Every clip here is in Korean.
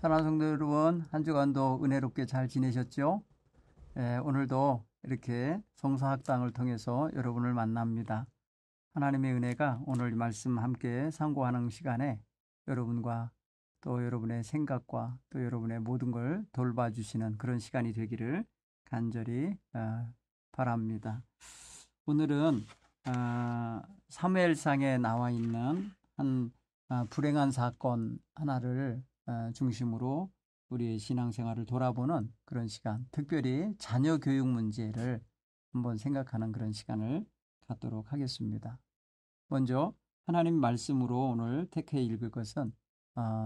사랑하는 성도 여러분, 한 주간도 은혜롭게 잘 지내셨죠? 오늘도 이렇게 성서학당을 통해서 여러분을 만납니다. 하나님의 은혜가 오늘 말씀 함께 상고하는 시간에 여러분과 또 여러분의 생각과 또 여러분의 모든 걸 돌봐주시는 그런 시간이 되기를 간절히 바랍니다. 오늘은 사무엘상에 나와 있는 한 불행한 사건 하나를 중심으로 우리의 신앙생활을 돌아보는 그런 시간, 특별히 자녀 교육 문제를 한번 생각하는 그런 시간을 갖도록 하겠습니다. 먼저 하나님 말씀으로 오늘 택해 읽을 것은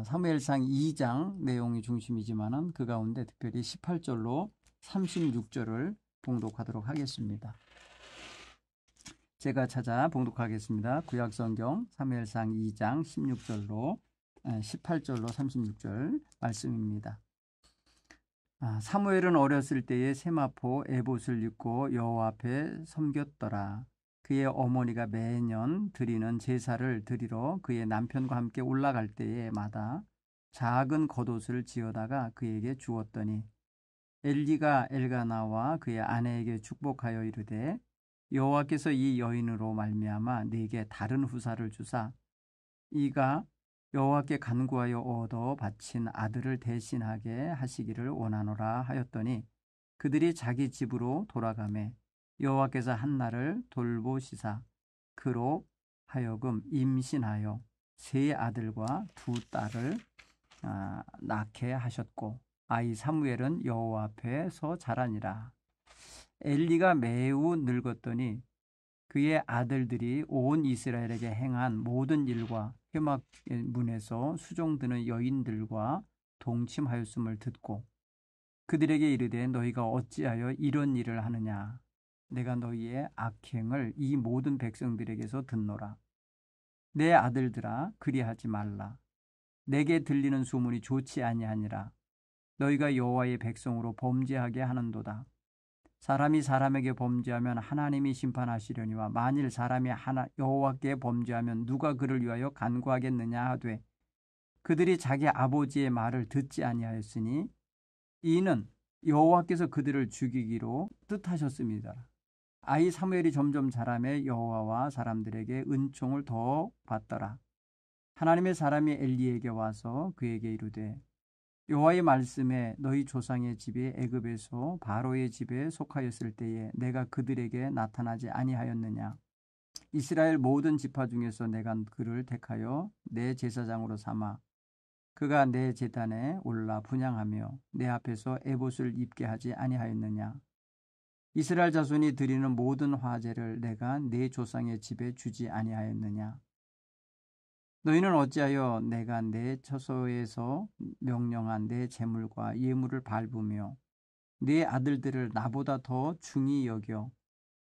사무엘상 2장 내용이 중심이지만은 그 가운데 특별히 18절로 36절을 봉독하도록 하겠습니다. 제가 찾아 봉독하겠습니다. 구약성경 사무엘상 2장 16절로 18절로 36절 말씀입니다. 사무엘은 어렸을 때에 세마포 에봇을 입고 여호와 앞에 섬겼더라. 그의 어머니가 매년 드리는 제사를 드리러 그의 남편과 함께 올라갈 때에마다 작은 겉옷을 지어다가 그에게 주었더니 엘리가 엘가나와 그의 아내에게 축복하여 이르되 여호와께서 이 여인으로 말미암아 네게 다른 후사를 주사 이가 여호와께 간구하여 얻어 바친 아들을 대신하게 하시기를 원하노라 하였더니 그들이 자기 집으로 돌아가매 여호와께서 한나를 돌보시사 그로 하여금 임신하여 세 아들과 두 딸을 낳게 하셨고 아이 사무엘은 여호와 앞에서 자라니라. 엘리가 매우 늙었더니 그의 아들들이 온 이스라엘에게 행한 모든 일과 회막 문에서 수종드는 여인들과 동침하였음을 듣고 그들에게 이르되 너희가 어찌하여 이런 일을 하느냐. 내가 너희의 악행을 이 모든 백성들에게서 듣노라. 내 아들들아 그리하지 말라. 내게 들리는 소문이 좋지 아니하니라. 너희가 여호와의 백성으로 범죄하게 하는도다. 사람이 사람에게 범죄하면 하나님이 심판하시려니와 만일 사람이 여호와께 범죄하면 누가 그를 위하여 간구하겠느냐 하되 그들이 자기 아버지의 말을 듣지 아니하였으니 이는 여호와께서 그들을 죽이기로 뜻하셨습니다. 아이 사무엘이 점점 자라매 여호와와 사람들에게 은총을 더 받더라. 하나님의 사람이 엘리에게 와서 그에게 이르되 여호와의 말씀에 너희 조상의 집이 애굽에서 바로의 집에 속하였을 때에 내가 그들에게 나타나지 아니하였느냐. 이스라엘 모든 지파 중에서 내가 그를 택하여 내 제사장으로 삼아 그가 내 제단에 올라 분향하며 내 앞에서 에봇을 입게 하지 아니하였느냐. 이스라엘 자손이 드리는 모든 화제를 내가 내 조상의 집에 주지 아니하였느냐. 너희는 어찌하여 내가 내 처소에서 명령한 내 재물과 예물을 밟으며 내 아들들을 나보다 더 중히 여겨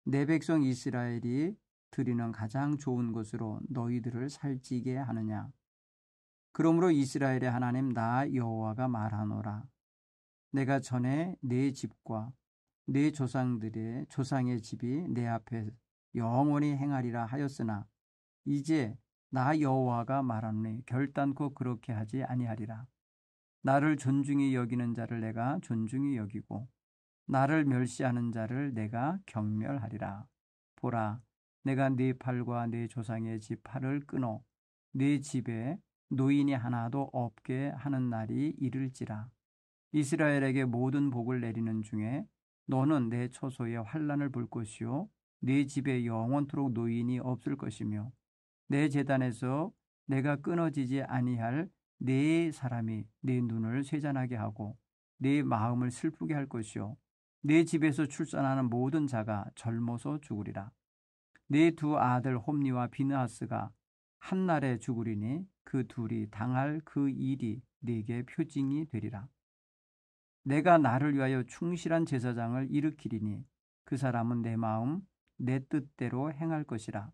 내 백성 이스라엘이 드리는 가장 좋은 것으로 너희들을 살찌게 하느냐. 그러므로 이스라엘의 하나님 나 여호와가 말하노라. 내가 전에 내 집과 내 조상의 집이 내 앞에 영원히 행하리라 하였으나 이제 나 여호와가 말하노니 결단코 그렇게 하지 아니하리라. 나를 존중히 여기는 자를 내가 존중히 여기고 나를 멸시하는 자를 내가 경멸하리라. 보라, 내가 네 팔과 네 조상의 집 팔을 끊어 네 집에 노인이 하나도 없게 하는 날이 이를지라. 이스라엘에게 모든 복을 내리는 중에 너는 내 처소에 환난을 볼 것이요 네 집에 영원토록 노인이 없을 것이며 내 제단에서 내가 끊어지지 아니할 네 사람이 네 눈을 쇠잔하게 하고 네 마음을 슬프게 할 것이요 네 집에서 출산하는 모든 자가 젊어서 죽으리라. 네 두 아들 홈니와 비느하스가 한날에 죽으리니 그 둘이 당할 그 일이 네게 표징이 되리라. 내가 나를 위하여 충실한 제사장을 일으키리니 그 사람은 내 마음 내 뜻대로 행할 것이라.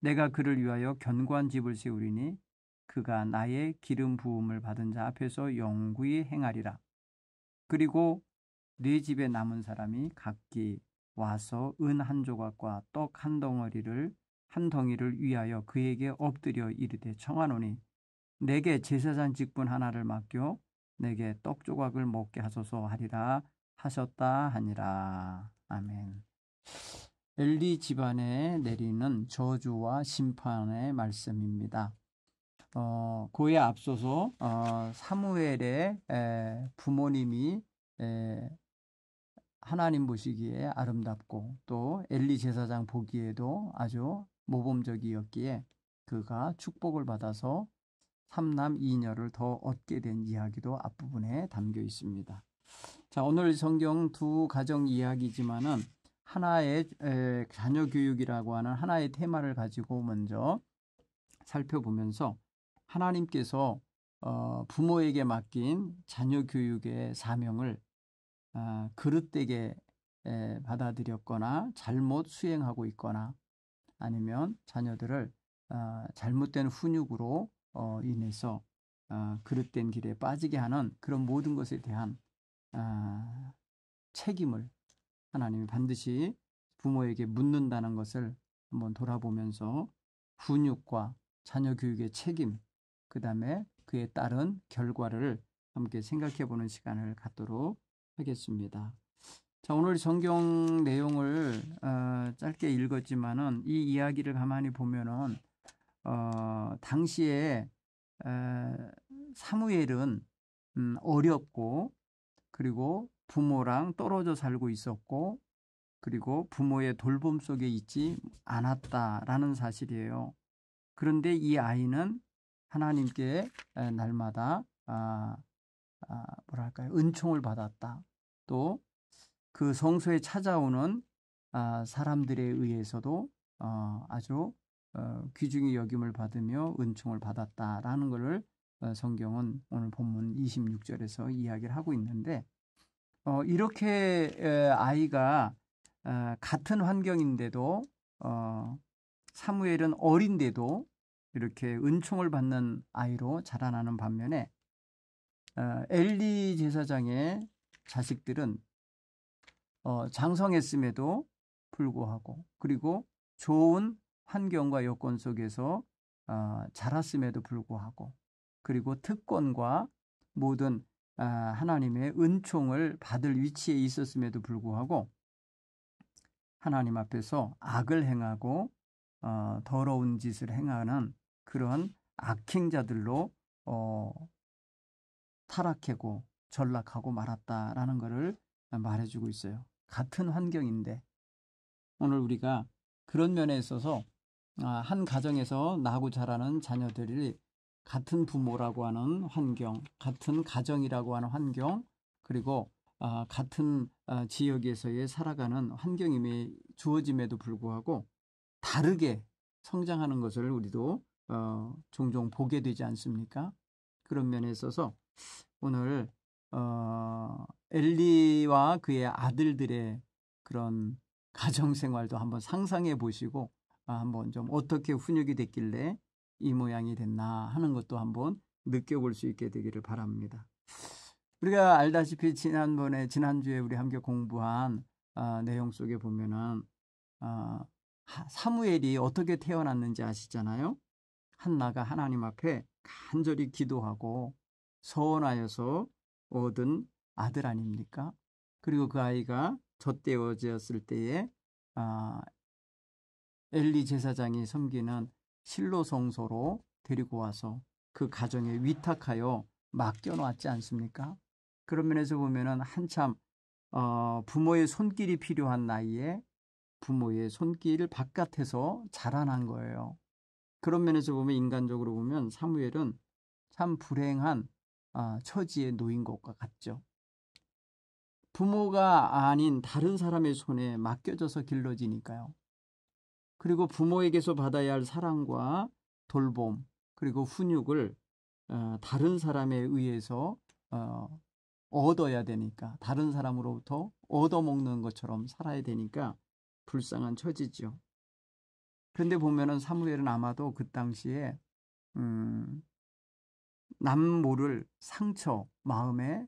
내가 그를 위하여 견고한 집을 세우리니 그가 나의 기름 부음을 받은 자 앞에서 영구히 행하리라. 그리고 네 집에 남은 사람이 각기 와서 은 한 조각과 떡 한 덩이를 위하여 그에게 엎드려 이르되 청하노니 내게 제사장 직분 하나를 맡겨 내게 떡 조각을 먹게 하소서 하리라 하셨다 하니라. 아멘. 엘리 집안에 내리는 저주와 심판의 말씀입니다. 그에 앞서서 사무엘의 부모님이 하나님 보시기에 아름답고 또 엘리 제사장 보기에도 아주 모범적이었기에 그가 축복을 받아서 3남 2녀를 더 얻게 된 이야기도 앞부분에 담겨 있습니다. 자, 오늘 성경 두 가정 이야기지만은 하나의 자녀 교육이라고 하는 하나의 테마를 가지고 먼저 살펴보면서 하나님께서 부모에게 맡긴 자녀 교육의 사명을 그릇되게 받아들였거나 잘못 수행하고 있거나 아니면 자녀들을 잘못된 훈육으로 인해서 그릇된 길에 빠지게 하는 그런 모든 것에 대한 책임을 하나님이 반드시 부모에게 묻는다는 것을 한번 돌아보면서 훈육과 자녀 교육의 책임, 그 다음에 그에 따른 결과를 함께 생각해 보는 시간을 갖도록 하겠습니다. 자, 오늘 성경 내용을 짧게 읽었지만은 이 이야기를 가만히 보면은 당시에 사무엘은 어렵고 그리고 부모랑 떨어져 살고 있었고 그리고 부모의 돌봄 속에 있지 않았다라는 사실이에요. 그런데 이 아이는 하나님께 날마다 뭐랄까요, 은총을 받았다. 또 그 성소에 찾아오는 사람들에 의해서도 아주 귀중히 여김을 받으며 은총을 받았다라는 것을 성경은 오늘 본문 26절에서 이야기를 하고 있는데 이렇게 아이가 같은 환경인데도 사무엘은 어린데도 이렇게 은총을 받는 아이로 자라나는 반면에 엘리 제사장의 자식들은 장성했음에도 불구하고 그리고 좋은 환경과 여건 속에서 자랐음에도 불구하고 그리고 특권과 모든 하나님의 은총을 받을 위치에 있었음에도 불구하고 하나님 앞에서 악을 행하고 더러운 짓을 행하는 그런 악행자들로 타락하고 전락하고 말았다라는 것을 말해주고 있어요. 같은 환경인데 오늘 우리가 그런 면에 있어서 한 가정에서 나고 자라는 자녀들이 같은 부모라고 하는 환경, 같은 가정이라고 하는 환경, 그리고 같은 지역에서의 살아가는 환경임에 주어짐에도 불구하고 다르게 성장하는 것을 우리도 종종 보게 되지 않습니까? 그런 면에 있어서 오늘 엘리와 그의 아들들의 그런 가정생활도 한번 상상해 보시고 한번 좀 어떻게 훈육이 됐길래 이 모양이 됐나 하는 것도 한번 느껴볼 수 있게 되기를 바랍니다. 우리가 알다시피 지난주에 우리 함께 공부한 내용 속에 보면은 사무엘이 어떻게 태어났는지 아시잖아요. 한나가 하나님 앞에 간절히 기도하고 서원하여서 얻은 아들 아닙니까? 그리고 그 아이가 젖되어졌을 때에 엘리 제사장이 섬기는 실로 성소로 데리고 와서 그 가정에 위탁하여 맡겨놓았지 않습니까? 그런 면에서 보면은 한참 부모의 손길이 필요한 나이에 부모의 손길 바깥에서 자라난 거예요. 그런 면에서 보면 인간적으로 보면 사무엘은 참 불행한 처지에 놓인 것과 같죠. 부모가 아닌 다른 사람의 손에 맡겨져서 길러지니까요. 그리고 부모에게서 받아야 할 사랑과 돌봄 그리고 훈육을 다른 사람에 의해서 얻어야 되니까 다른 사람으로부터 얻어먹는 것처럼 살아야 되니까 불쌍한 처지죠. 그런데 보면은 사무엘은 아마도 그 당시에 남 모를 마음의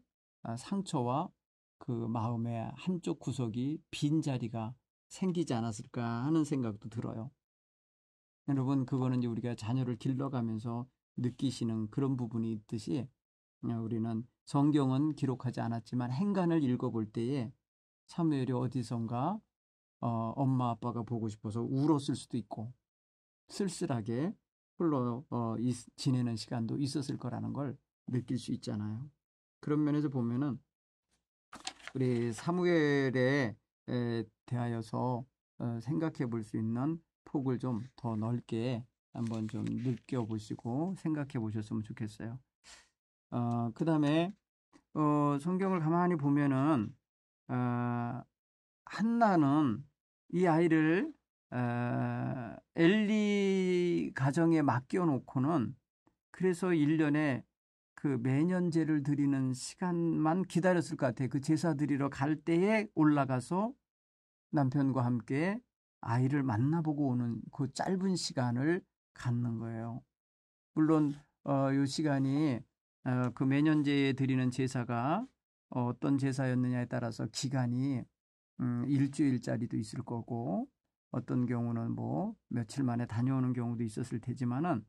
상처와 그 마음의 한쪽 구석이 빈자리가 생기지 않았을까 하는 생각도 들어요. 여러분, 그거는 이제 우리가 자녀를 길러가면서 느끼시는 그런 부분이 있듯이 우리는 성경은 기록하지 않았지만 행간을 읽어볼 때에 사무엘이 어디선가 엄마 아빠가 보고 싶어서 울었을 수도 있고 쓸쓸하게 홀로 지내는 시간도 있었을 거라는 걸 느낄 수 있잖아요. 그런 면에서 보면은 우리 사무엘에 대하여서 생각해 볼 수 있는 폭을 좀 더 넓게 한번 좀 느껴보시고 생각해 보셨으면 좋겠어요. 그 다음에 성경을 가만히 보면은 한나는 이 아이를 엘리 가정에 맡겨놓고는 그래서 1년에 그 매년제를 드리는 시간만 기다렸을 것 같아요. 그 제사 드리러 갈 때에 올라가서 남편과 함께 아이를 만나보고 오는 그 짧은 시간을 갖는 거예요. 물론 이 시간이 그 매년제에 드리는 제사가 어떤 제사였느냐에 따라서 기간이 일주일짜리도 있을 거고 어떤 경우는 뭐 며칠 만에 다녀오는 경우도 있었을 테지만은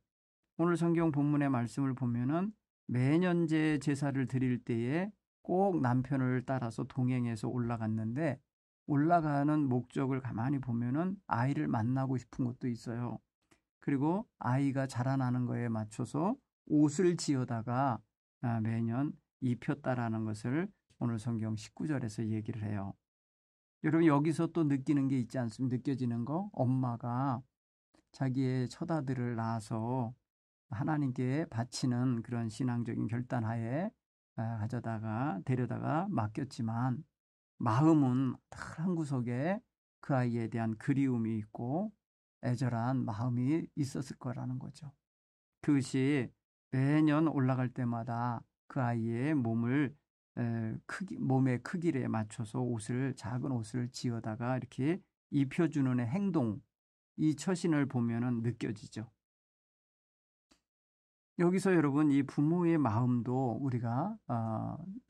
오늘 성경 본문의 말씀을 보면은 매년제 제사를 드릴 때에 꼭 남편을 따라서 동행해서 올라갔는데 올라가는 목적을 가만히 보면은 아이를 만나고 싶은 것도 있어요. 그리고 아이가 자라나는 거에 맞춰서 옷을 지어다가 매년 입혔다라는 것을 오늘 성경 19절에서 얘기를 해요. 여러분 여기서 또 느끼는 게 있지 않습니까? 느껴지는 거? 엄마가 자기의 첫아들을 낳아서 하나님께 바치는 그런 신앙적인 결단하에 데려다가 맡겼지만 마음은 한 구석에 그 아이에 대한 그리움이 있고 애절한 마음이 있었을 거라는 거죠. 그것이 매년 올라갈 때마다 그 아이의 몸의 크기에 맞춰서 작은 옷을 지어다가 이렇게 입혀주는 행동, 이 처신을 보면은 느껴지죠. 여기서 여러분 이 부모의 마음도 우리가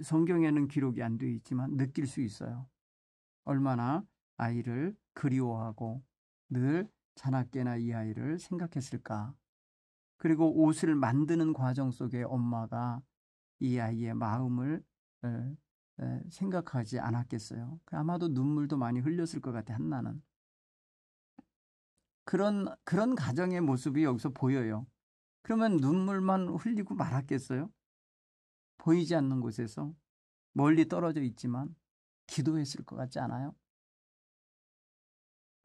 성경에는 기록이 안 되어 있지만 느낄 수 있어요. 얼마나 아이를 그리워하고 늘 자나깨나 이 아이를 생각했을까. 그리고 옷을 만드는 과정 속에 엄마가 이 아이의 마음을 생각하지 않았겠어요. 아마도 눈물도 많이 흘렸을 것 같아, 한나는. 그런 가정의 모습이 여기서 보여요. 그러면 눈물만 흘리고 말았겠어요? 보이지 않는 곳에서 멀리 떨어져 있지만 기도했을 것 같지 않아요?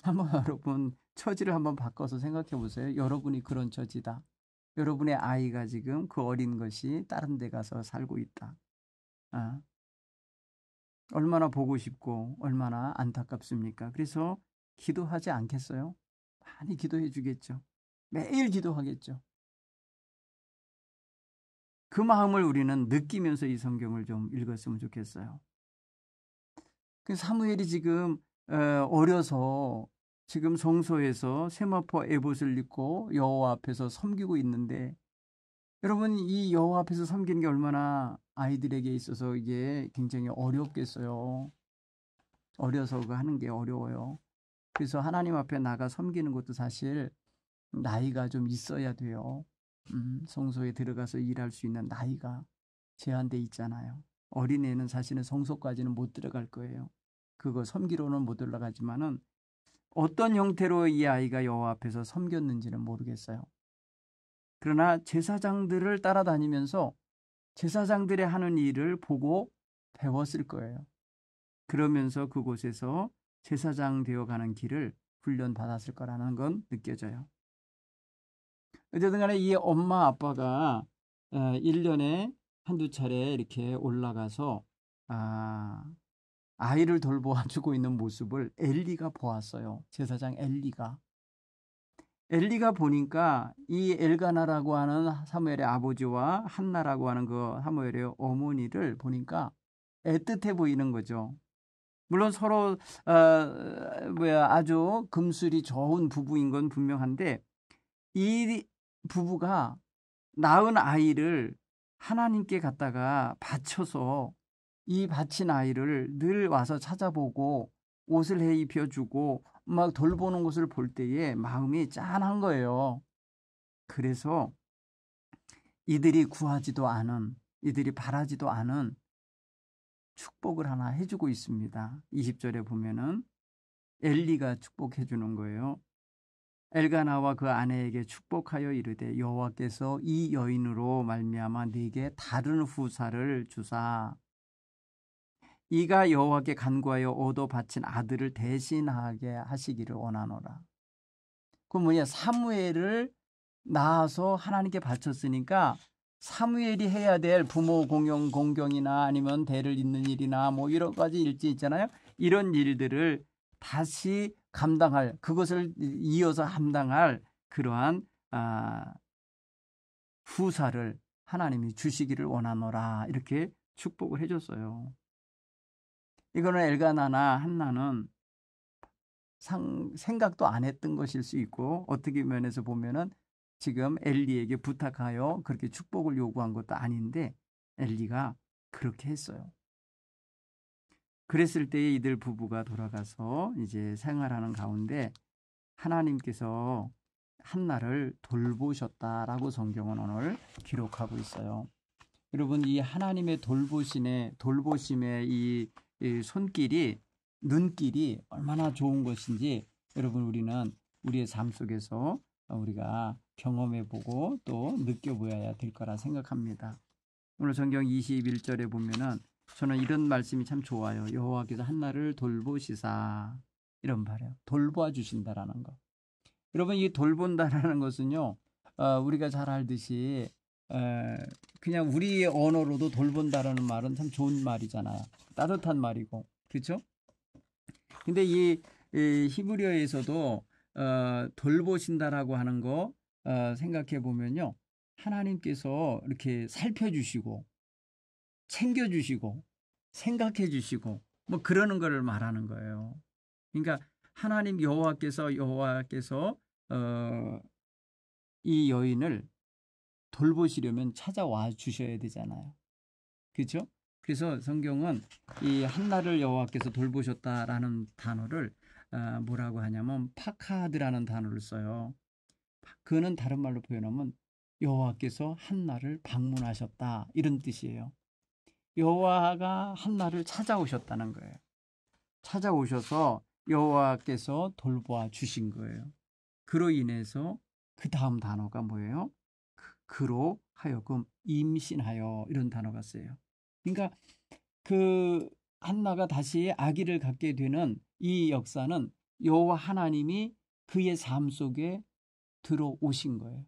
한번 여러분 처지를 한번 바꿔서 생각해 보세요. 여러분이 그런 처지다. 여러분의 아이가 지금 그 어린 것이 다른 데 가서 살고 있다. 얼마나 보고 싶고 얼마나 안타깝습니까? 그래서 기도하지 않겠어요? 많이 기도해 주겠죠. 매일 기도하겠죠. 그 마음을 우리는 느끼면서 이 성경을 좀 읽었으면 좋겠어요. 사무엘이 지금 어려서 지금 성소에서 세마포 에봇을 입고 여호와 앞에서 섬기고 있는데 여러분 이 여호와 앞에서 섬기는 게 얼마나 아이들에게 있어서 이게 굉장히 어렵겠어요. 어려서 하는 게 어려워요. 그래서 하나님 앞에 나가 섬기는 것도 사실 나이가 좀 있어야 돼요. 성소에 들어가서 일할 수 있는 나이가 제한돼 있잖아요. 어린애는 사실은 성소까지는 못 들어갈 거예요. 그거 섬기로는 못 올라가지만은 어떤 형태로 이 아이가 여호와 앞에서 섬겼는지는 모르겠어요. 그러나 제사장들을 따라다니면서 제사장들의 하는 일을 보고 배웠을 거예요. 그러면서 그곳에서 제사장 되어가는 길을 훈련받았을 거라는 건 느껴져요. 어쨌든 간에 이 엄마 아빠가 1년에 한두 차례 이렇게 올라가서 아이를 돌보아주고 있는 모습을 엘리가 보았어요. 제사장 엘리가 보니까 이 엘가나라고 하는 사무엘의 아버지와 한나라고 하는 그 사무엘의 어머니를 보니까 애틋해 보이는 거죠. 물론 서로 아주 금술이 좋은 부부인 건 분명한데 이 부부가 낳은 아이를 하나님께 갖다가 바쳐서 이 바친 아이를 늘 와서 찾아보고 옷을 해 입혀주고 막 돌보는 것을 볼 때에 마음이 짠한 거예요. 그래서 이들이 구하지도 않은 이들이 바라지도 않은 축복을 하나 해주고 있습니다. 20절에 보면은 엘리가 축복해 주는 거예요. 엘가나와 그 아내에게 축복하여 이르되 여호와께서 이 여인으로 말미암아 네게 다른 후사를 주사 이가 여호와께 간구하여 얻어 바친 아들을 대신하게 하시기를 원하노라. 그 뭐냐, 사무엘을 낳아서 하나님께 바쳤으니까 사무엘이 해야 될 부모 공경이나 아니면 대를 잇는 일이나 뭐 여러 가지 일지 있잖아요. 이런 일들을 다시 감당할, 그것을 이어서 감당할 그러한 후사를 하나님이 주시기를 원하노라, 이렇게 축복을 해줬어요. 이거는 엘가나나 한나는 생각도 안 했던 것일 수 있고, 어떻게 면에서 보면은 지금 엘리에게 부탁하여 그렇게 축복을 요구한 것도 아닌데 엘리가 그렇게 했어요. 그랬을 때에 이들 부부가 돌아가서 이제 생활하는 가운데 하나님께서 한나를 돌보셨다라고 성경은 오늘 기록하고 있어요. 여러분, 이 하나님의 돌보심의 이 손길이, 눈길이 얼마나 좋은 것인지 여러분, 우리는 우리의 삶 속에서 우리가 경험해보고 또 느껴보아야 될 거라 생각합니다. 오늘 성경 21절에 보면은 저는 이런 말씀이 참 좋아요. 여호와께서 한나를 돌보시사, 이런 말이에요. 돌보아 주신다라는 거. 여러분, 이 돌본다라는 것은요, 우리가 잘 알듯이 그냥 우리의 언어로도 돌본다라는 말은 참 좋은 말이잖아요. 따뜻한 말이고, 그렇죠? 근데 이 히브리어에서도 돌보신다라고 하는 거 생각해 보면요, 하나님께서 이렇게 살펴주시고 챙겨주시고 생각해주시고 뭐 그러는 것을 말하는 거예요. 그러니까 하나님 여호와께서 이 여인을 돌보시려면 찾아와 주셔야 되잖아요. 그렇죠? 그래서 성경은 이 한나를 여호와께서 돌보셨다라는 단어를 뭐라고 하냐면 파카드라는 단어를 써요. 그는 다른 말로 표현하면 여호와께서 한나를 방문하셨다, 이런 뜻이에요. 여호와가 한나를 찾아오셨다는 거예요. 찾아오셔서 여호와께서 돌보아 주신 거예요. 그로 인해서 그 다음 단어가 뭐예요? 그로 하여금 임신하여, 이런 단어가 쓰여요. 그러니까 그 한나가 다시 아기를 갖게 되는 이 역사는 여호와 하나님이 그의 삶 속에 들어오신 거예요.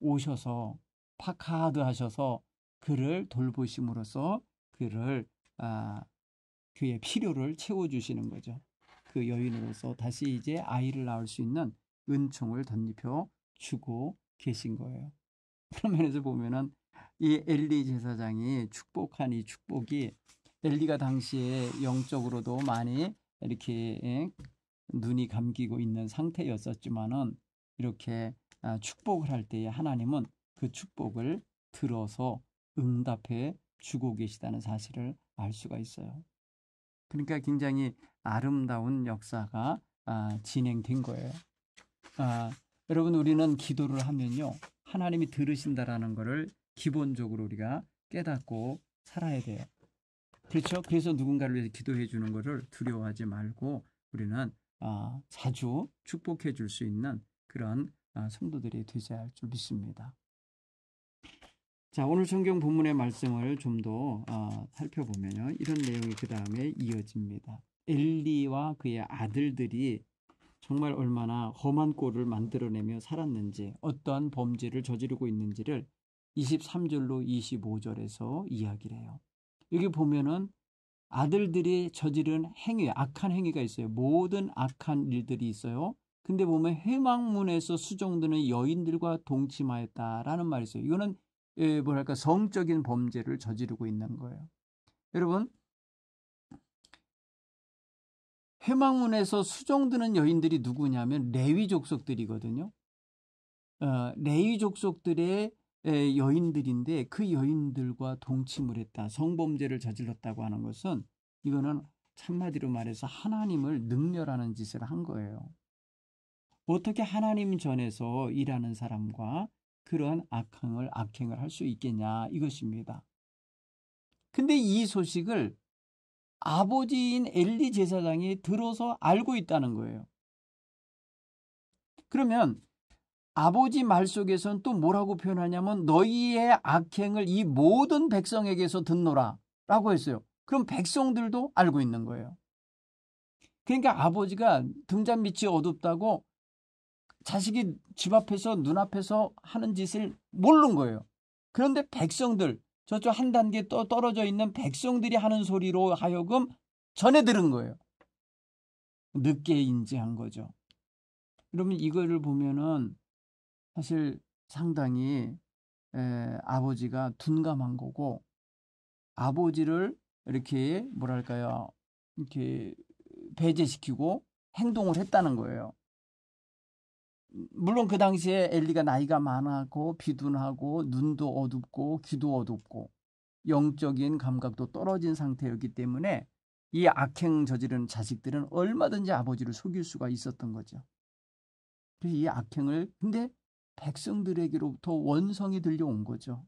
오셔서 파카드 하셔서 그를 돌보심으로써 그의 필요를 채워주시는 거죠. 그 여인으로서 다시 이제 아이를 낳을 수 있는 은총을 덧입혀 주고 계신 거예요. 그런 면에서 보면은 이 엘리 제사장이 축복한 이 축복이, 엘리가 당시에 영적으로도 많이 이렇게 눈이 감기고 있는 상태였었지만은 이렇게 축복을 할 때에 하나님은 그 축복을 들어서 응답해 주고 계시다는 사실을 알 수가 있어요. 그러니까 굉장히 아름다운 역사가 진행된 거예요. 여러분, 우리는 기도를 하면요, 하나님이 들으신다라는 것을 기본적으로 우리가 깨닫고 살아야 돼요. 그렇죠? 그래서 누군가를 위해서 기도해 주는 것을 두려워하지 말고 우리는 자주 축복해 줄 수 있는 그런 성도들이 되셔야 할 줄 믿습니다. 자, 오늘 성경 본문의 말씀을 좀 더 살펴보면요, 이런 내용이 그 다음에 이어집니다. 엘리와 그의 아들들이 정말 얼마나 험한 꼴을 만들어내며 살았는지, 어떠한 범죄를 저지르고 있는지를 23절로 25절에서 이야기를 해요. 여기 보면은 아들들이 저지른 행위, 악한 행위가 있어요. 모든 악한 일들이 있어요. 근데 보면 회막문에서 수종드는 여인들과 동침하였다라는 말이 있어요. 이거는 뭐랄까, 성적인 범죄를 저지르고 있는 거예요. 여러분, 회막문에서 수종드는 여인들이 누구냐면 레위 족속들이거든요. 레위 족속들의 여인들인데 그 여인들과 동침을 했다, 성범죄를 저질렀다고 하는 것은, 이거는 한마디로 말해서 하나님을 능멸하는 짓을 한 거예요. 어떻게 하나님 전에서 일하는 사람과 그러한 악행을 할 수 있겠냐, 이것입니다. 근데 이 소식을 아버지인 엘리 제사장이 들어서 알고 있다는 거예요. 그러면 아버지 말 속에서는 또 뭐라고 표현하냐면 너희의 악행을 이 모든 백성에게서 듣노라 라고 했어요. 그럼 백성들도 알고 있는 거예요. 그러니까 아버지가 등잔 밑이 어둡다고 자식이 집 앞에서 눈앞에서 하는 짓을 모르는 거예요. 그런데 백성들, 저쪽 한 단계 또 떨어져 있는 백성들이 하는 소리로 하여금 전해 들은 거예요. 늦게 인지한 거죠. 그러면 이거를 보면은 사실 상당히 아버지가 둔감한 거고, 아버지를 이렇게 뭐랄까요, 이렇게 배제시키고 행동을 했다는 거예요. 물론 그 당시에 엘리가 나이가 많았고 비둔하고 눈도 어둡고 귀도 어둡고 영적인 감각도 떨어진 상태였기 때문에 이 악행 저지르는 자식들은 얼마든지 아버지를 속일 수가 있었던 거죠. 그래서 이 악행을, 근데 백성들에게로부터 원성이 들려온 거죠.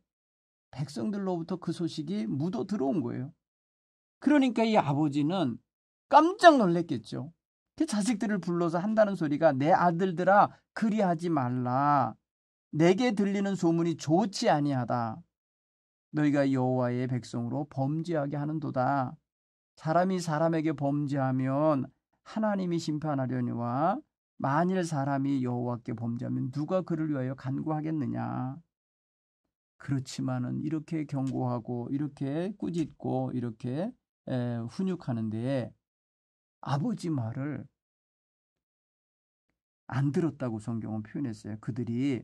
백성들로부터 그 소식이 묻어 들어온 거예요. 그러니까 이 아버지는 깜짝 놀랐겠죠. 그 자식들을 불러서 한다는 소리가 내 아들들아 그리하지 말라. 내게 들리는 소문이 좋지 아니하다. 너희가 여호와의 백성으로 범죄하게 하는도다. 사람이 사람에게 범죄하면 하나님이 심판하려니와 만일 사람이 여호와께 범죄하면 누가 그를 위하여 간구하겠느냐. 그렇지만은 이렇게 경고하고 이렇게 꾸짖고 이렇게 훈육하는데 아버지 말을 안 들었다고 성경은 표현했어요. 그들이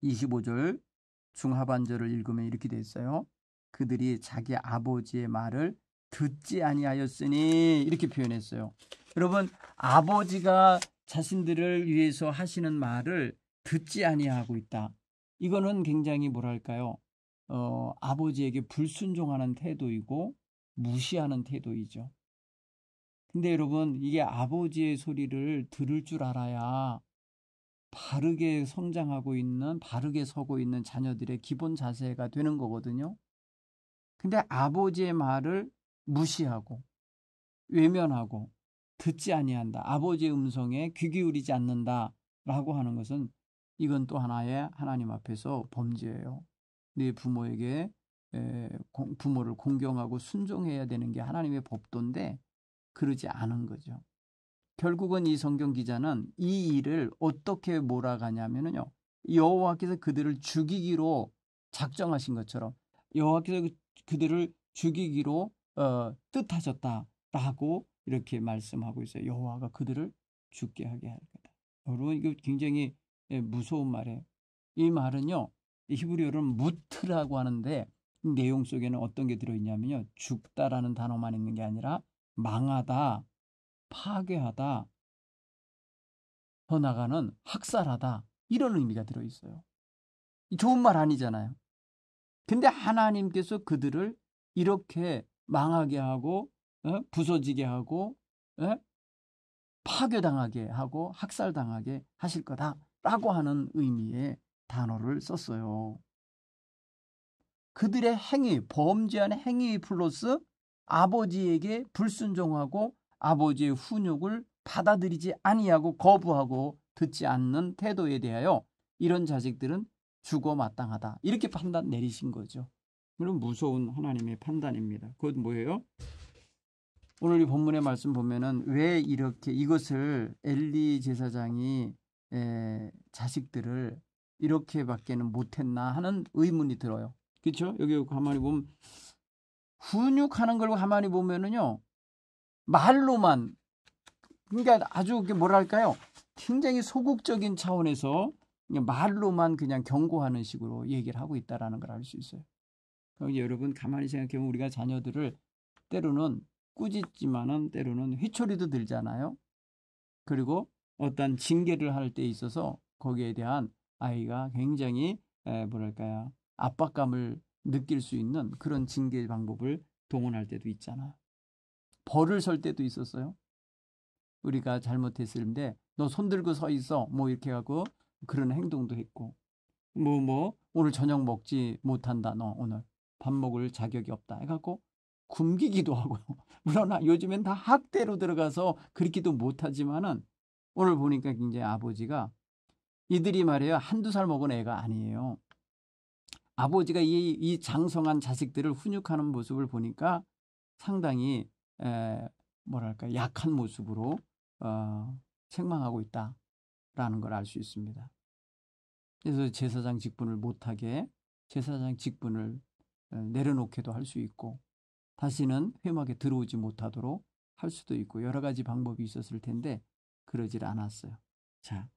25절 중하반절을 읽으면 이렇게 돼 있어요. 그들이 자기 아버지의 말을 듣지 아니하였으니 이렇게 표현했어요. 여러분, 아버지가 자신들을 위해서 하시는 말을 듣지 아니하고 있다. 이거는 굉장히 뭐랄까요? 아버지에게 불순종하는 태도이고 무시하는 태도이죠. 근데 여러분, 이게 아버지의 소리를 들을 줄 알아야 바르게 성장하고 있는, 바르게 서고 있는 자녀들의 기본 자세가 되는 거거든요. 근데 아버지의 말을 무시하고 외면하고 듣지 아니한다. 아버지의 음성에 귀 기울이지 않는다라고 하는 것은 이건 또 하나의 하나님 앞에서 범죄예요. 네 부모에게 부모를 공경하고 순종해야 되는 게 하나님의 법도인데 그러지 않은 거죠. 결국은 이 성경 기자는 이 일을 어떻게 몰아가냐면요. 여호와께서 그들을 죽이기로 작정하신 것처럼 여호와께서 그들을 죽이기로 뜻하셨다라고 이렇게 말씀하고 있어요. 여호와가 그들을 죽게 하게 할 거다. 여러분 이거 굉장히 무서운 말이에요. 이 말은요. 히브리어로는 무트라고 하는데 이 내용 속에는 어떤 게 들어있냐면요. 죽다라는 단어만 있는 게 아니라 망하다, 파괴하다, 더 나가는 학살하다 이런 의미가 들어있어요. 좋은 말 아니잖아요. 근데 하나님께서 그들을 이렇게 망하게 하고 부서지게 하고 파괴당하게 하고 학살당하게 하실 거다라고 하는 의미의 단어를 썼어요. 그들의 행위, 범죄한 행위 플러스 아버지에게 불순종하고 아버지의 훈육을 받아들이지 아니하고 거부하고 듣지 않는 태도에 대하여 이런 자식들은 죽어 마땅하다. 이렇게 판단 내리신 거죠. 그럼 무서운 하나님의 판단입니다. 그것 뭐예요? 오늘 이 본문의 말씀 보면은 왜 이렇게 이것을 엘리 제사장이 자식들을 이렇게밖에는 못했나 하는 의문이 들어요. 그렇죠? 여기 가만히 보면 훈육하는 걸 가만히 보면은요 말로만, 그러니까 아주 뭐랄까요, 굉장히 소극적인 차원에서 말로만 그냥 경고하는 식으로 얘기를 하고 있다라는 걸 알 수 있어요. 여러분 가만히 생각해보면 우리가 자녀들을 때로는 꾸짖지만은 때로는 회초리도 들잖아요. 그리고 어떤 징계를 할 때 있어서 거기에 대한 아이가 굉장히 뭐랄까요, 압박감을 느낄 수 있는 그런 징계 방법을 동원할 때도 있잖아요. 벌을 설 때도 있었어요. 우리가 잘못했을 때 너 손 들고 서 있어 뭐 이렇게 하고 그런 행동도 했고 오늘 저녁 먹지 못한다 너 오늘 밥 먹을 자격이 없다 해갖고 굶기기도 하고요. 물론 요즘엔 다 학대로 들어가서 그렇게도 못하지만은 오늘 보니까 굉장히 아버지가 이들이 말이에요. 한두 살 먹은 애가 아니에요. 아버지가 이 장성한 자식들을 훈육하는 모습을 보니까 상당히 뭐랄까 약한 모습으로 책망하고 있다라는 걸 알 수 있습니다. 그래서 제사장 직분을 못하게 제사장 직분을 내려놓게도 할 수 있고 다시는 회막에 들어오지 못하도록 할 수도 있고 여러 가지 방법이 있었을 텐데 그러질 않았어요. 자,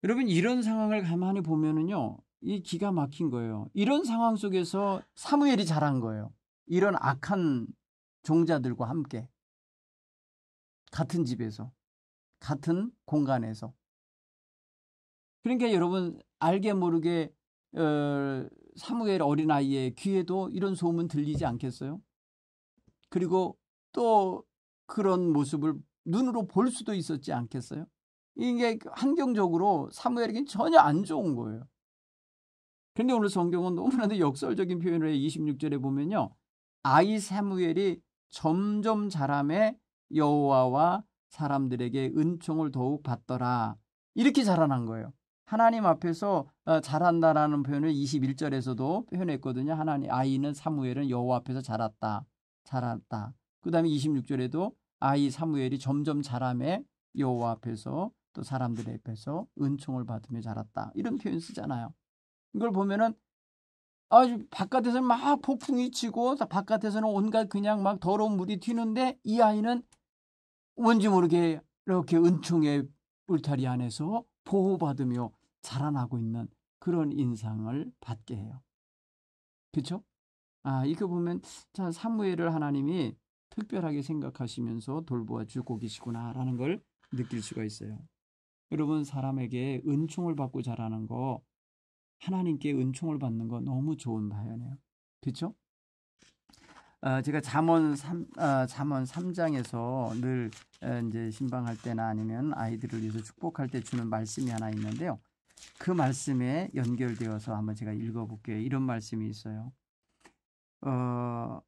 여러분 이런 상황을 가만히 보면은요. 이 기가 막힌 거예요. 이런 상황 속에서 사무엘이 자란 거예요. 이런 악한 종자들과 함께 같은 집에서 같은 공간에서. 그러니까 여러분 알게 모르게 사무엘 어린아이의 귀에도 이런 소문 들리지 않겠어요? 그리고 또 그런 모습을 눈으로 볼 수도 있었지 않겠어요? 이게 환경적으로 사무엘에겐 전혀 안 좋은 거예요. 그런데 오늘 성경은 너무나도 역설적인 표현을 해 26절에 보면요. 아이 사무엘이 점점 자라매 여호와와 사람들에게 은총을 더욱 받더라. 이렇게 자라난 거예요. 하나님 앞에서 자란다라는 표현을 21절에서도 표현했거든요. 하나님 아이는 사무엘은 여호와 앞에서 자랐다. 그 다음에 26절에도 아이 사무엘이 점점 자라매 여호와 앞에서 또 사람들 앞에서 은총을 받으며 자랐다. 이런 표현 쓰잖아요. 이걸 보면은 아주 바깥에서는 막 폭풍이 치고 바깥에서는 온갖 그냥 막 더러운 물이 튀는데 이 아이는 뭔지 모르게 이렇게 은총의 울타리 안에서 보호받으며 자라나고 있는 그런 인상을 받게 해요. 그렇죠? 이거 보면 자 사무엘을 하나님이 특별하게 생각하시면서 돌보아 주고 계시구나라는 걸 느낄 수가 있어요. 여러분 사람에게 은총을 받고 자라는 거 하나님께 은총을 받는 거 너무 좋은 바예요. 그렇죠? 제가 잠언 3장에서 늘 이제 신방할 때나 아니면 아이들을 위해서 축복할 때 주는 말씀이 하나 있는데요. 그 말씀에 연결되어서 한번 제가 읽어볼게요. 이런 말씀이 있어요.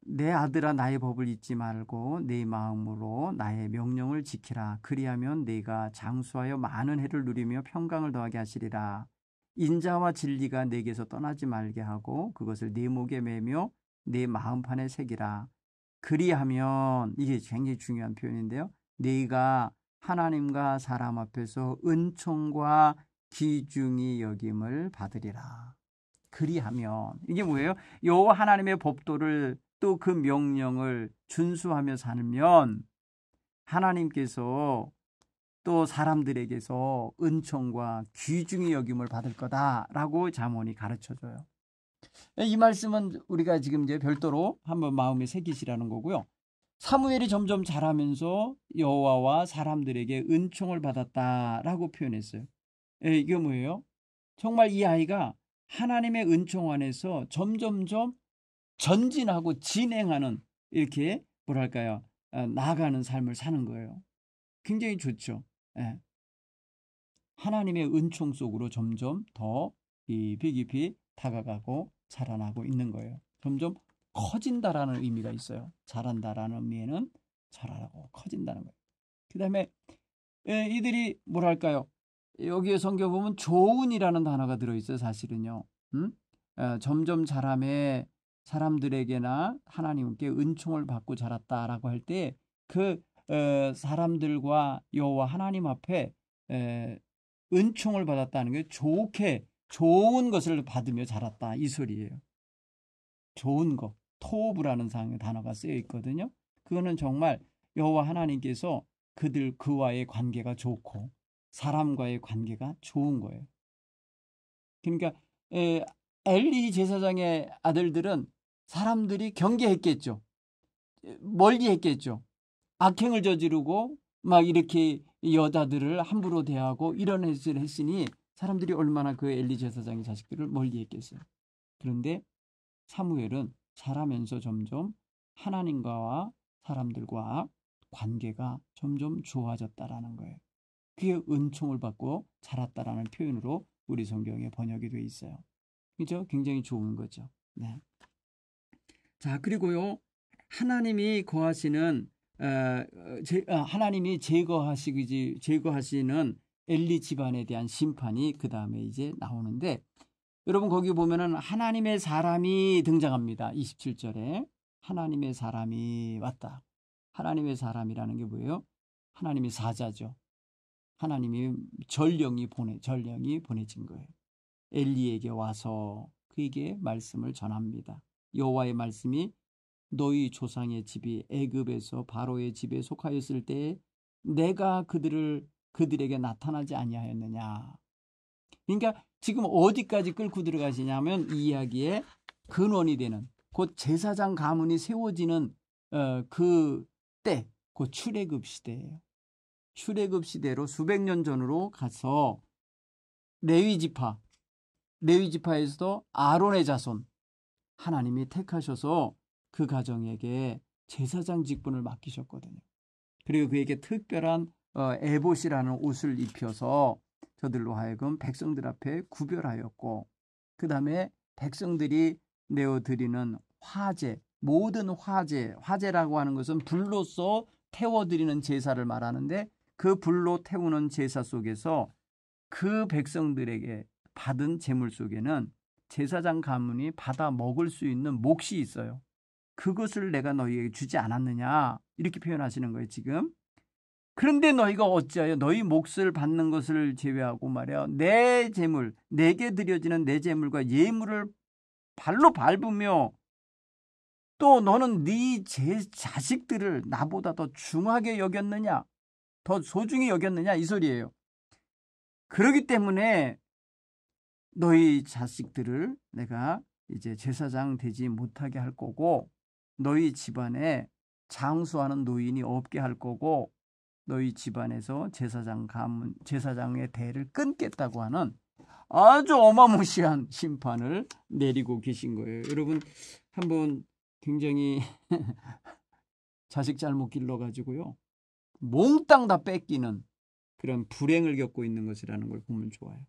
내 아들아 나의 법을 잊지 말고 내 마음으로 나의 명령을 지키라. 그리하면 네가 장수하여 많은 해를 누리며 평강을 더하게 하시리라. 인자와 진리가 내게서 떠나지 말게 하고 그것을 네 목에 매며 네 마음판에 새기라. 그리하면 이게 굉장히 중요한 표현인데요. 네가 하나님과 사람 앞에서 은총과 귀중히 여김을 받으리라. 그리하면 이게 뭐예요? 여호와 하나님의 법도를 또 그 명령을 준수하며 살면 하나님께서 또 사람들에게서 은총과 귀중히 여김을 받을 거다라고 잠언이 가르쳐줘요. 이 말씀은 우리가 지금 이제 별도로 한번 마음에 새기시라는 거고요. 사무엘이 점점 자라면서 여호와와 사람들에게 은총을 받았다라고 표현했어요. 이게 뭐예요? 정말 이 아이가 하나님의 은총 안에서 점점점 전진하고 진행하는 이렇게 뭐랄까요? 나아가는 삶을 사는 거예요. 굉장히 좋죠. 예. 하나님의 은총 속으로 점점 더 깊이 깊이 다가가고 자라나고 있는 거예요. 점점 커진다라는 의미가 있어요. 자란다라는 의미에는 자라나고 커진다는 거예요. 그 다음에 이들이 뭐랄까요? 여기에 성경 보면 좋은이라는 단어가 들어있어요. 사실은요. 점점 자라매 사람들에게나 하나님께 은총을 받고 자랐다라고 할 때 그 사람들과 여호와 하나님 앞에 은총을 받았다는 게 좋게 좋은 것을 받으며 자랐다 이 소리예요. 좋은 것, 토브라는 단어가 쓰여 있거든요. 그거는 정말 여호와 하나님께서 그와의 관계가 좋고 사람과의 관계가 좋은 거예요. 그러니까 엘리 제사장의 아들들은 사람들이 경계했겠죠. 멀리했겠죠. 악행을 저지르고 막 이렇게 여자들을 함부로 대하고 이런 짓을 했으니 사람들이 얼마나 그 엘리 제사장의 자식들을 멀리했겠어요. 그런데 사무엘은 자라면서 점점 하나님과 사람들과 관계가 점점 좋아졌다라는 거예요. 그게 은총을 받고 자랐다라는 표현으로 우리 성경에 번역이 되어 있어요. 그죠? 굉장히 좋은 거죠. 네. 자, 그리고요, 하나님이 거하시는 하나님이 제거하시는 엘리 집안에 대한 심판이 그 다음에 이제 나오는데, 여러분 거기 보면은 하나님의 사람이 등장합니다. 27절에 하나님의 사람이 왔다. 하나님의 사람이라는 게 뭐예요? 하나님의 사자죠. 하나님이 전령이 보내진 거예요. 엘리에게 와서 그에게 말씀을 전합니다. 여호와의 말씀이 너희 조상의 집이 애굽에서 바로의 집에 속하였을 때에 내가 그들에게 나타나지 아니하였느냐. 그러니까 지금 어디까지 끌고 들어가시냐면 이 이야기의 근원이 되는 곧 제사장 가문이 세워지는 그 때, 그 출애굽 시대예요. 출애굽 시대로 수백 년 전으로 가서 레위 지파에서도 아론의 자손 하나님이 택하셔서 그 가정에게 제사장 직분을 맡기셨거든요. 그리고 그에게 특별한 에봇이라는 옷을 입혀서 저들로 하여금 백성들 앞에 구별하였고, 그 다음에 백성들이 내어드리는 화제, 모든 화제라고 하는 것은 불로서 태워드리는 제사를 말하는데, 그 불로 태우는 제사 속에서 그 백성들에게 받은 제물 속에는 제사장 가문이 받아 먹을 수 있는 몫이 있어요. 그것을 내가 너희에게 주지 않았느냐, 이렇게 표현하시는 거예요 지금. 그런데 너희가 어찌하여 너희 몫을 받는 것을 제외하고 말이야, 내 제물, 내게 드려지는 내 제물과 예물을 발로 밟으며 또 너는 네 자식들을 나보다 더 중하게 여겼느냐, 더 소중히 여겼느냐, 이 소리예요. 그렇기 때문에 너희 자식들을 내가 이제 제사장 되지 못하게 할 거고, 너희 집안에 장수하는 노인이 없게 할 거고, 너희 집안에서 제사장의 대를 끊겠다고 하는 아주 어마무시한 심판을 내리고 계신 거예요. 여러분, 한번 굉장히 자식 잘못 길러가지고요, 몽땅 다 뺏기는 그런 불행을 겪고 있는 것이라는 걸 보면 좋아요.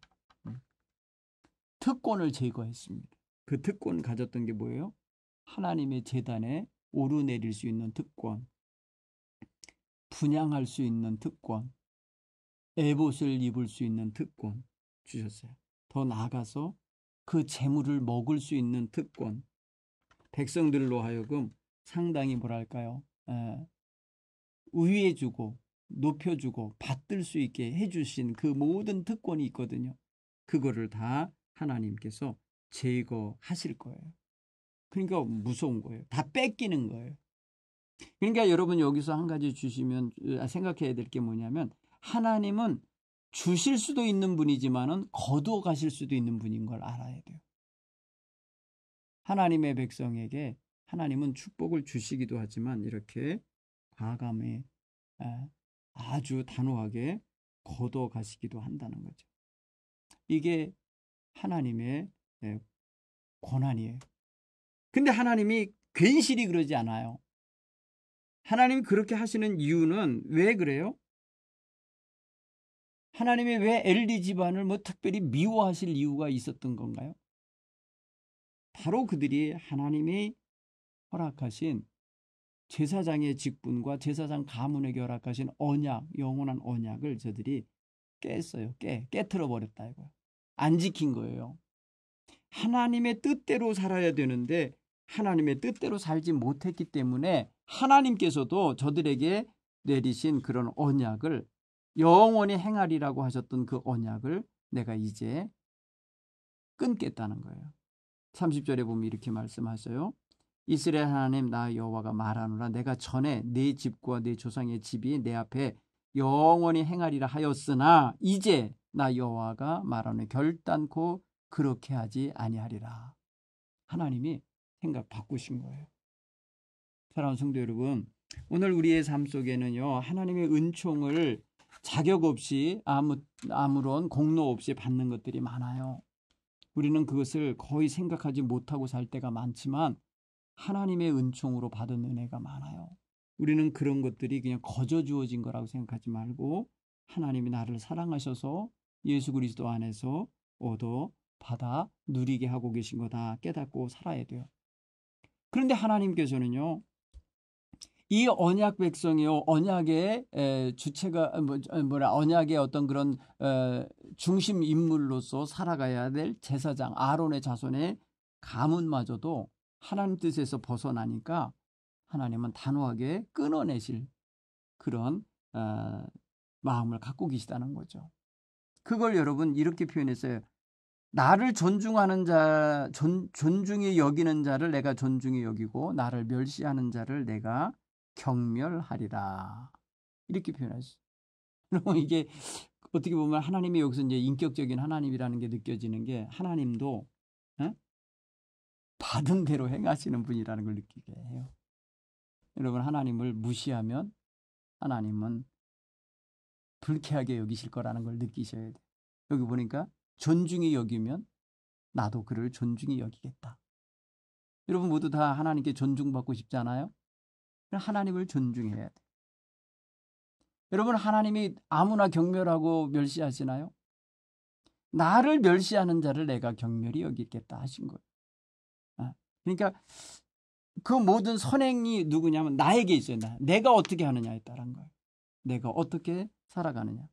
특권을 제거했습니다. 그 특권 가졌던 게 뭐예요? 하나님의 제단에 오르내릴 수 있는 특권, 분양할 수 있는 특권, 에봇을 입을 수 있는 특권 주셨어요. 더 나아가서 그 재물을 먹을 수 있는 특권, 백성들로 하여금 상당히 뭐랄까요, 우위해주고 높여주고 받들 수 있게 해주신 그 모든 특권이 있거든요. 그거를 다 하나님께서 제거하실 거예요. 그러니까 무서운 거예요. 다 뺏기는 거예요. 그러니까 여러분 여기서 한 가지 생각해야 될 게 뭐냐면, 하나님은 주실 수도 있는 분이지만은 거두어 가실 수도 있는 분인 걸 알아야 돼요. 하나님의 백성에게 하나님은 축복을 주시기도 하지만 이렇게 과감히 아주 단호하게 거두어 가시기도 한다는 거죠. 이게 하나님의 권한이에요. 근데 하나님이 괜시리 그러지 않아요. 하나님이 그렇게 하시는 이유는 왜 그래요? 하나님이 왜 엘리 집안을 특별히 미워하실 이유가 있었던 건가요? 바로 그들이 하나님이 허락하신 제사장의 직분과 제사장 가문에게 허락하신 언약, 영원한 언약을 저들이 깼어요. 깨트려 버렸다 이거예요. 안 지킨 거예요. 하나님의 뜻대로 살아야 되는데 하나님의 뜻대로 살지 못했기 때문에 하나님께서도 저들에게 내리신 그런 언약을, 영원히 행하리라고 하셨던 그 언약을 내가 이제 끊겠다는 거예요. 30절에 보면 이렇게 말씀하셔요. 이스라엘 하나님 나 여호와가 말하노라, 내가 전에 네 집과 네 조상의 집이 내 앞에 영원히 행하리라 하였으나 이제 나 여호와가 말하노니 결단코 그렇게 하지 아니하리라. 하나님이 생각 바꾸신 거예요. 사랑하는 성도 여러분, 오늘 우리의 삶 속에는요, 하나님의 은총을 자격 없이 아무런 공로 없이 받는 것들이 많아요. 우리는 그것을 거의 생각하지 못하고 살 때가 많지만 하나님의 은총으로 받은 은혜가 많아요. 우리는 그런 것들이 그냥 거저 주어진 거라고 생각하지 말고 하나님이 나를 사랑하셔서 예수 그리스도 안에서 얻어 받아 누리게 하고 계신 거다 깨닫고 살아야 돼요. 그런데 하나님께서는요, 이 언약 백성이요, 언약의 주체가 언약의 어떤 그런 중심 인물로서 살아가야 될 제사장 아론의 자손의 가문마저도 하나님 뜻에서 벗어나니까 하나님은 단호하게 끊어내실 그런 마음을 갖고 계시다는 거죠. 그걸 여러분 이렇게 표현했어요. 나를 존중하는 자, 존중히 여기는 자를 내가 존중히 여기고 나를 멸시하는 자를 내가 경멸하리라. 이렇게 표현하셨어요. 그럼 이게 어떻게 보면 하나님이 여기서 이제 인격적인 하나님이라는 게 느껴지는 게 하나님도 받은 대로 행하시는 분이라는 걸 느끼게 해요. 여러분 하나님을 무시하면 하나님은 불쾌하게 여기실 거라는 걸 느끼셔야 돼요. 여기 보니까 존중히 여기면 나도 그를 존중히 여기겠다. 여러분 모두 다 하나님께 존중받고 싶잖아요. 하나님을 존중해야 돼요. 여러분 하나님이 아무나 경멸하고 멸시하시나요? 나를 멸시하는 자를 내가 경멸히 여기겠다 하신 거예요. 그러니까 그 모든 선행이 누구냐면 나에게 있어요. 내가 어떻게 하느냐에 따른 거예요. 내가 어떻게 살아가느냐.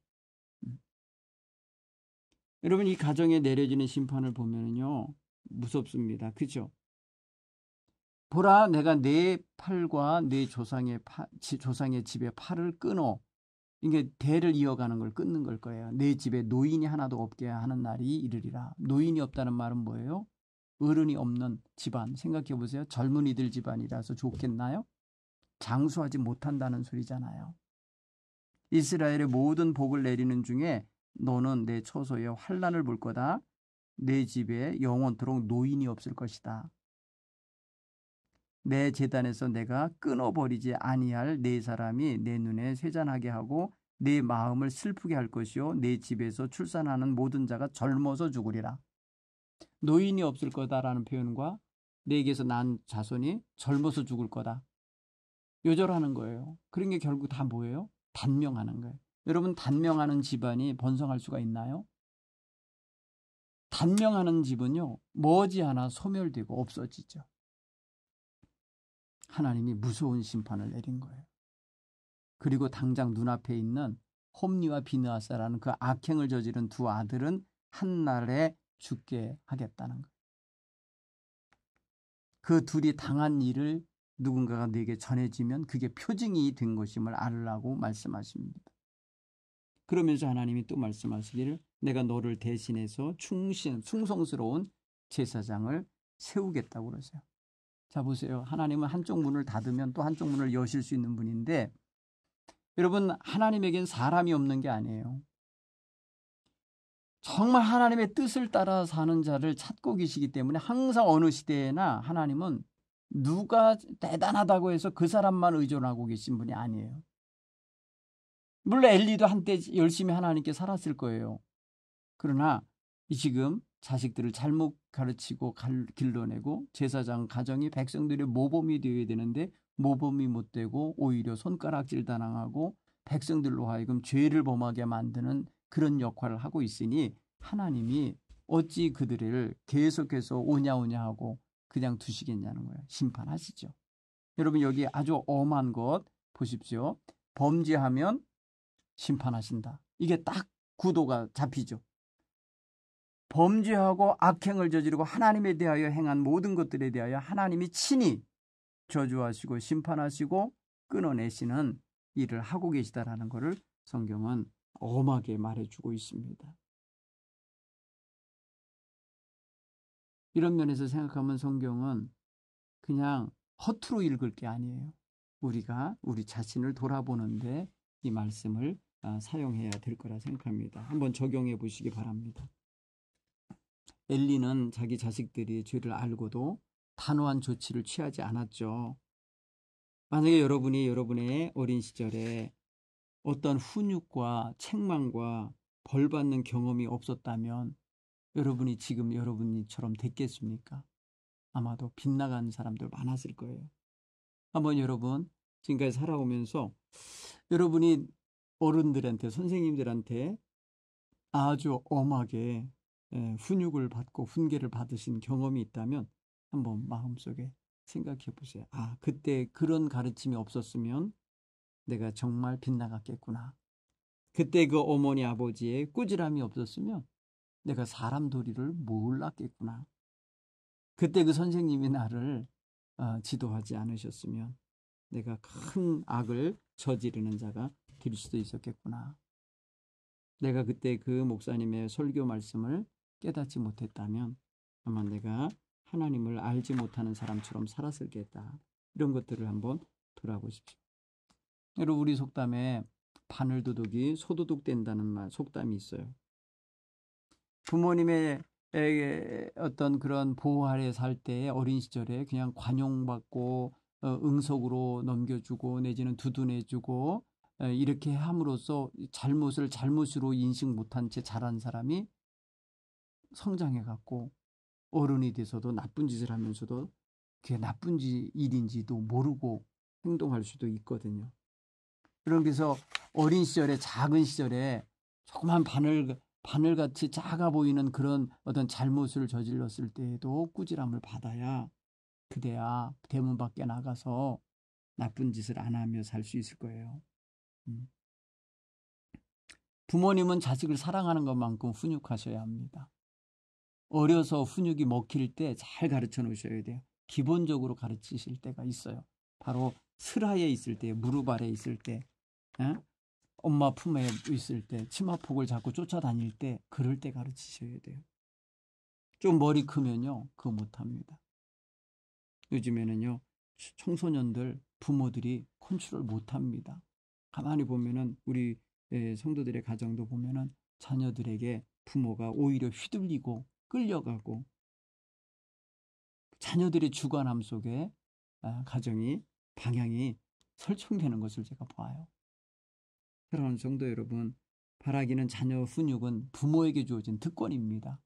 여러분 이 가정에 내려지는 심판을 보면요 무섭습니다. 그죠? 보라 내가 내 팔과 내 조상의 집의 팔을 끊어. 이게 대를 이어가는 걸 끊는 걸 거예요. 내 집에 노인이 하나도 없게 하는 날이 이르리라. 노인이 없다는 말은 뭐예요? 어른이 없는 집안. 생각해 보세요. 젊은이들 집안이라서 좋겠나요? 장수하지 못한다는 소리잖아요. 이스라엘의 모든 복을 내리는 중에 너는 내 처소에 환난을 볼 거다. 내 집에 영원토록 노인이 없을 것이다. 내 제단에서 내가 끊어버리지 아니할 네 사람이 내 눈에 쇠잔하게 하고 내 마음을 슬프게 할 것이요 내 집에서 출산하는 모든 자가 젊어서 죽으리라. 노인이 없을 거다라는 표현과 내게서 난 자손이 젊어서 죽을 거다. 요절하는 거예요. 그런 게 결국 다 뭐예요? 단명하는 거예요. 여러분 단명하는 집안이 번성할 수가 있나요? 단명하는 집은요 머지않아 소멸되고 없어지죠. 하나님이 무서운 심판을 내린 거예요. 그리고 당장 눈앞에 있는 홈리와 비느하사라는 그 악행을 저지른 두 아들은 한날에 죽게 하겠다는 거예요. 그 둘이 당한 일을 누군가가 내게 전해지면 그게 표징이 된 것임을 알으라고 말씀하십니다. 그러면서 하나님이 또 말씀하시기를 내가 너를 대신해서 충성스러운 제사장을 세우겠다고 그러세요. 자 보세요. 하나님은 한쪽 문을 닫으면 또 한쪽 문을 여실 수 있는 분인데 여러분 하나님에겐 사람이 없는 게 아니에요. 정말 하나님의 뜻을 따라 사는 자를 찾고 계시기 때문에 항상 어느 시대에나 하나님은 누가 대단하다고 해서 그 사람만 의존하고 계신 분이 아니에요. 물론 엘리도 한때 열심히 하나님께 살았을 거예요. 그러나 지금 자식들을 잘못 가르치고 길러내고 제사장 가정이 백성들의 모범이 되어야 되는데 모범이 못 되고 오히려 손가락질 당하고 백성들로 하여금 죄를 범하게 만드는 그런 역할을 하고 있으니 하나님이 어찌 그들을 계속해서 오냐오냐 하고 그냥 두시겠냐는 거예요. 심판하시죠. 여러분 여기 아주 엄한 것 보십시오. 범죄하면 심판하신다. 이게 딱 구도가 잡히죠. 범죄하고 악행을 저지르고 하나님에 대하여 행한 모든 것들에 대하여 하나님이 친히 저주하시고 심판하시고 끊어내시는 일을 하고 계시다라는 것을 성경은 엄하게 말해주고 있습니다. 이런 면에서 생각하면 성경은 그냥 허투루 읽을 게 아니에요. 우리가 우리 자신을 돌아보는데 이 말씀을 사용해야 될 거라 생각합니다. 한번 적용해 보시기 바랍니다. 엘리는 자기 자식들이 죄를 알고도 단호한 조치를 취하지 않았죠. 만약에 여러분이 여러분의 어린 시절에 어떤 훈육과 책망과 벌받는 경험이 없었다면 여러분이 지금 여러분이처럼 됐겠습니까? 아마도 빗나간 사람들 많았을 거예요. 한번 여러분 지금까지 살아오면서 여러분이 어른들한테 선생님들한테 아주 엄하게 훈육을 받고 훈계를 받으신 경험이 있다면 한번 마음속에 생각해 보세요. 아, 그때 그런 가르침이 없었으면 내가 정말 빗나갔겠구나. 그때 그 어머니 아버지의 꾸지람이 없었으면 내가 사람 도리를 몰랐겠구나. 그때 그 선생님이 나를 지도하지 않으셨으면 내가 큰 악을 저지르는 자가 될 수도 있었겠구나. 내가 그때 그 목사님의 설교 말씀을 깨닫지 못했다면 아마 내가 하나님을 알지 못하는 사람처럼 살았을겠다. 이런 것들을 한번 돌아보십시오. 여러분, 우리 속담에 바늘도둑이 소도둑 된다는 말, 속담이 있어요. 부모님의 어떤 그런 보호 아래 살 때 어린 시절에 그냥 관용받고 응석으로 넘겨주고 내지는 두둔해주고 이렇게 함으로써 잘못을 잘못으로 인식 못한 채 자란 사람이 성장해갖고 어른이 돼서도 나쁜 짓을 하면서도 그게 나쁜 일인지도 모르고 행동할 수도 있거든요. 그래서 어린 시절에 작은 시절에 조그만 바늘같이 작아 보이는 그런 어떤 잘못을 저질렀을 때에도 꾸지람을 받아야 그대야 대문 밖에 나가서 나쁜 짓을 안 하며 살 수 있을 거예요. 부모님은 자식을 사랑하는 것만큼 훈육하셔야 합니다. 어려서 훈육이 먹힐 때 잘 가르쳐 놓으셔야 돼요. 기본적으로 가르치실 때가 있어요. 바로 슬하에 있을 때, 무릎 아래 있을 때, 엄마 품에 있을 때, 치마폭을 잡고 쫓아다닐 때, 그럴 때 가르치셔야 돼요. 좀 머리 크면요, 그거 못합니다. 요즘에는요, 청소년들, 부모들이 컨트롤 못합니다. 가만히 보면은 우리 성도들의 가정도 보면은 자녀들에게 부모가 오히려 휘둘리고 끌려가고 자녀들의 주관함 속에 가정이 방향이 설정되는 것을 제가 봐요. 사랑하는 성도 여러분, 바라기는 자녀 훈육은 부모에게 주어진 특권입니다.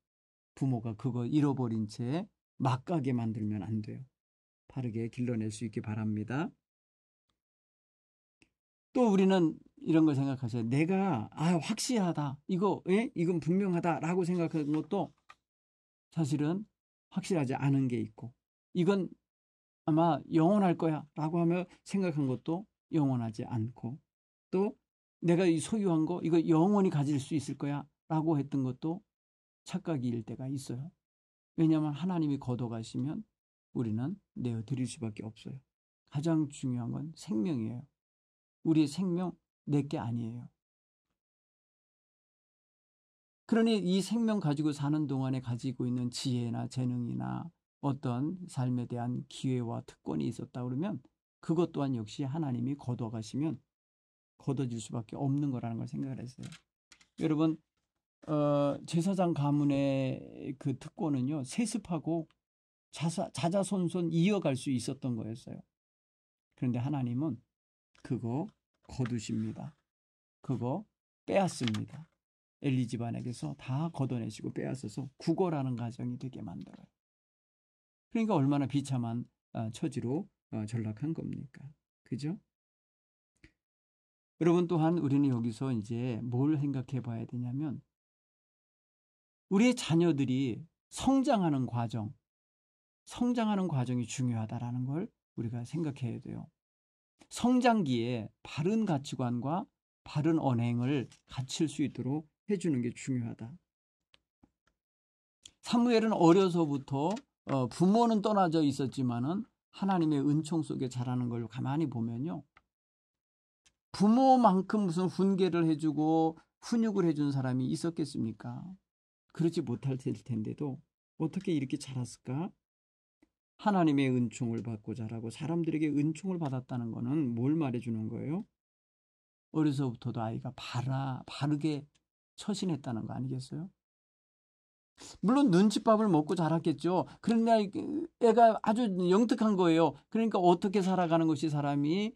부모가 그거 잃어버린 채 막가게 만들면 안 돼요. 바르게 길러낼 수 있기 바랍니다. 또 우리는 이런 걸 생각하셔요. 내가 확실하다. 이건 분명하다라고 생각하는 것도 사실은 확실하지 않은 게 있고 이건 아마 영원할 거야 라고 하며 생각한 것도 영원하지 않고 또 내가 소유한 거 이거 영원히 가질 수 있을 거야 라고 했던 것도 착각일 때가 있어요. 왜냐하면 하나님이 거둬가시면 우리는 내어드릴 수밖에 없어요. 가장 중요한 건 생명이에요. 우리의 생명 내게 아니에요. 그러니 이 생명 가지고 사는 동안에 가지고 있는 지혜나 재능이나 어떤 삶에 대한 기회와 특권이 있었다 그러면 그것 또한 역시 하나님이 거둬가시면 거둬질 수밖에 없는 거라는 걸 생각을 했어요. 여러분, 제사장 가문의 그 특권은요, 세습하고 자자손손 이어갈 수 있었던 거였어요. 그런데 하나님은 그거 거두십니다. 그거 빼앗습니다. 엘리 집안에게서 다 걷어내시고 빼앗아서 구걸하는 가정이 되게 만들어요. 그러니까 얼마나 비참한 처지로 전락한 겁니까? 그죠? 여러분, 또한 우리는 여기서 이제 뭘 생각해 봐야 되냐면 우리의 자녀들이 성장하는 과정이 중요하다라는 걸 우리가 생각해야 돼요. 성장기에 바른 가치관과 바른 언행을 갖출 수 있도록 해주는 게 중요하다. 사무엘은 어려서부터 부모는 떠나져 있었지만은 하나님의 은총 속에 자라는 걸 가만히 보면요. 부모만큼 무슨 훈계를 해주고 훈육을 해준 사람이 있었겠습니까? 그러지 못할 텐데도 어떻게 이렇게 자랐을까? 하나님의 은총을 받고 자라고 사람들에게 은총을 받았다는 것은 뭘 말해주는 거예요? 어려서부터도 아이가 바르게 처신했다는 거 아니겠어요? 물론 눈칫밥을 먹고 자랐겠죠. 그런데 애가 아주 영특한 거예요. 그러니까 어떻게 살아가는 것이 사람이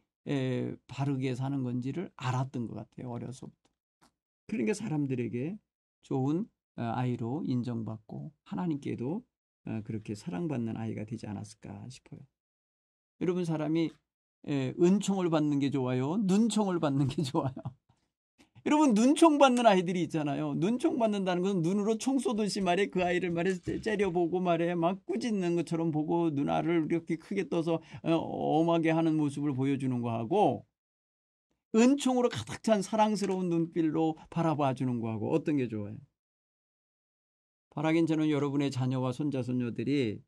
바르게 사는 건지를 알았던 것 같아요. 어려서부터. 그러니까 사람들에게 좋은 아이로 인정받고 하나님께도 그렇게 사랑받는 아이가 되지 않았을까 싶어요. 여러분, 사람이 은총을 받는 게 좋아요? 눈총을 받는 게 좋아요? 여러분, 눈총 받는 아이들이 있잖아요. 눈총 받는다는 것은 눈으로 총 쏘듯이 말해 그 아이를 말해 째려보고 말해 막 꾸짖는 것처럼 보고 눈알을 이렇게 크게 떠서 엄하게 하는 모습을 보여주는 거하고, 은총으로 가득 찬 사랑스러운 눈빛로 바라봐 주는 거하고 어떤 게 좋아요? 바라긴 저는 여러분의 자녀와 손자 손녀들이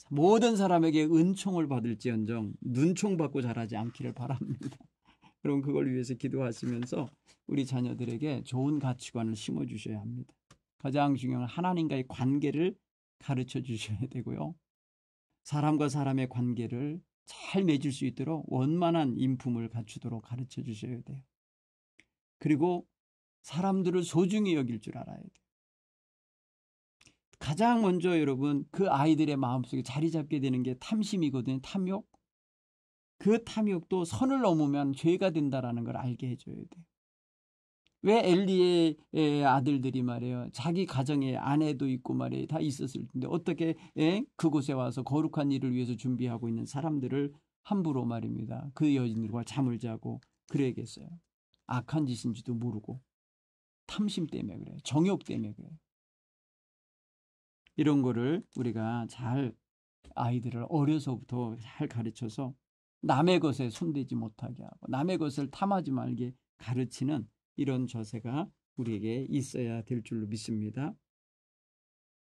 모든 사람에게 은총을 받을지언정 눈총 받고 자라지 않기를 바랍니다. 그럼 그걸 위해서 기도하시면서 우리 자녀들에게 좋은 가치관을 심어주셔야 합니다. 가장 중요한 하나님과의 관계를 가르쳐 주셔야 되고요. 사람과 사람의 관계를 잘 맺을 수 있도록 원만한 인품을 갖추도록 가르쳐 주셔야 돼요. 그리고 사람들을 소중히 여길 줄 알아야 돼요. 가장 먼저 여러분, 그 아이들의 마음속에 자리 잡게 되는 게 탐심이거든요. 탐욕. 그 탐욕도 선을 넘으면 죄가 된다라는 걸 알게 해줘야 돼요. 왜 엘리의 아들들이 말이에요, 자기 가정에 아내도 있고 말이에요, 다 있었을 텐데 어떻게 그곳에 와서 거룩한 일을 위해서 준비하고 있는 사람들을 함부로 말입니다, 그 여인들과 잠을 자고 그래야겠어요? 악한 짓인지도 모르고 탐심 때문에 그래요. 정욕 때문에 그래요. 이런 거를 우리가 잘 아이들을 어려서부터 잘 가르쳐서 남의 것에 손대지 못하게 하고 남의 것을 탐하지 말게 가르치는 이런 저세가 우리에게 있어야 될 줄로 믿습니다.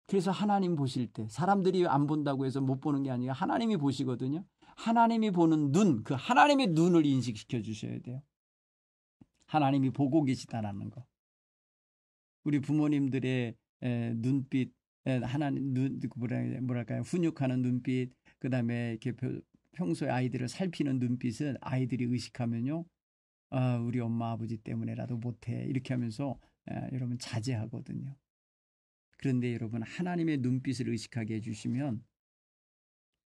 그래서 하나님 보실 때 사람들이 안 본다고 해서 못 보는 게 아니라 하나님이 보시거든요. 하나님이 보는 눈, 그 하나님의 눈을 인식시켜 주셔야 돼요. 하나님이 보고 계시다라는 거. 우리 부모님들의 눈빛, 하나님 눈, 뭐랄까요, 훈육하는 눈빛, 그 다음에 이렇게 평소에 아이들을 살피는 눈빛을 아이들이 의식하면요, 우리 엄마 아버지 때문에라도 못해 이렇게 하면서 여러분 자제하거든요. 그런데 여러분, 하나님의 눈빛을 의식하게 해주시면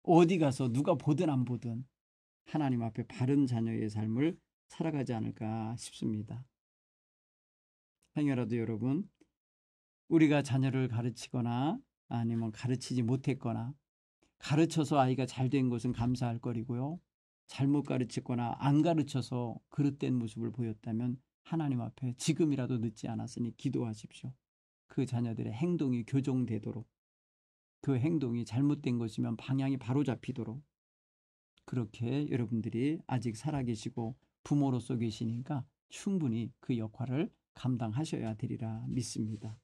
어디 가서 누가 보든 안 보든 하나님 앞에 바른 자녀의 삶을 살아가지 않을까 싶습니다. 행여라도 여러분, 우리가 자녀를 가르치거나 아니면 가르치지 못했거나 가르쳐서 아이가 잘된 것은 감사할 거리고요, 잘못 가르쳤거나 안 가르쳐서 그릇된 모습을 보였다면 하나님 앞에 지금이라도 늦지 않았으니 기도하십시오. 그 자녀들의 행동이 교정되도록, 그 행동이 잘못된 것이면 방향이 바로 잡히도록, 그렇게 여러분들이 아직 살아계시고 부모로서 계시니까 충분히 그 역할을 감당하셔야 되리라 믿습니다.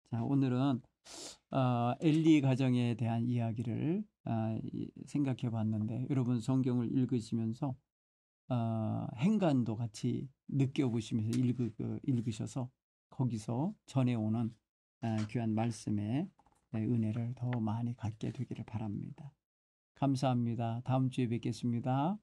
자, 오늘은 엘리 가정에 대한 이야기를 생각해 봤는데, 여러분 성경을 읽으시면서 행간도 같이 느껴보시면서 읽으셔서 거기서 전해오는 귀한 말씀의 은혜를 더 많이 갖게 되기를 바랍니다. 감사합니다. 다음 주에 뵙겠습니다.